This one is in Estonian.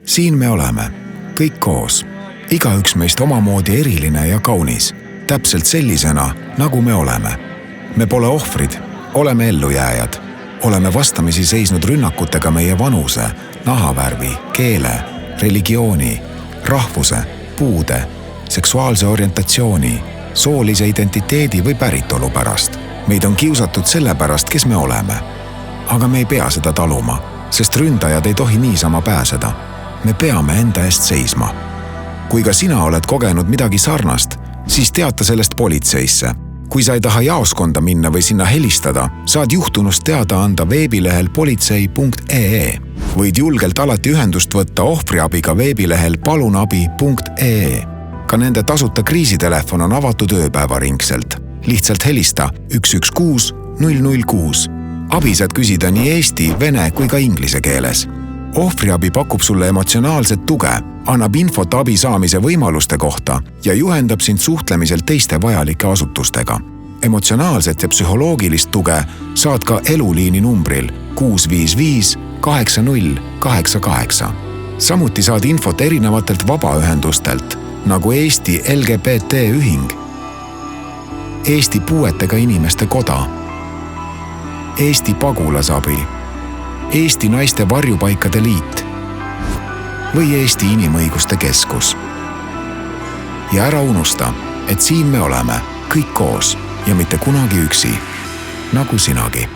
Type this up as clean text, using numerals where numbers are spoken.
Siin me oleme, kõik koos. Igaüks meist omamoodi eriline ja kaunis, täpselt sellisena, nagu me oleme. Me pole ohvrid, oleme ellujääjad. Oleme vastamisi seisnud rünnakutega meie vanuse, nahavärvi, keele, religiooni, rahvuse, puude, seksuaalse orientatsiooni, soolise identiteedi või päritolu pärast. Meid on kiusatud selle pärast, kes me oleme. Aga me ei pea seda taluma, sest ründajad ei tohi niisama pääseda. Me peame enda eest seisma. Kui ka sina oled kogenud midagi sarnast, siis teata sellest politseisse. Kui sa ei taha jaoskonda minna või sinna helistada, saad juhtunust teada anda veebilehel politsei.ee. Võid julgelt alati ühendust võtta ohvriabiga veebilehel palunabi.ee. Ka nende tasuta kriisitelefon on avatud ööpäevaringselt. Lihtsalt helista 116 006. Abi saad küsida nii eesti, vene kui ka inglise keeles. Ohvriabi pakub sulle emotsionaalset tuge, annab infot abi saamise võimaluste kohta ja juhendab sind suhtlemisel teiste vajalike asutustega. Emotsionaalset ja psühholoogilist tuge saad ka eluliini numbril 655 8088. Samuti saad infot erinevatelt vabaühendustelt, nagu Eesti LGBT ühing, Eesti puuetega inimeste koda, Eesti pagulasabi, Eesti naiste varjupaikade liit või Eesti inimõiguste keskus. Ja ära unusta, et siin me oleme kõik koos ja mitte kunagi üksi, nagu sinagi.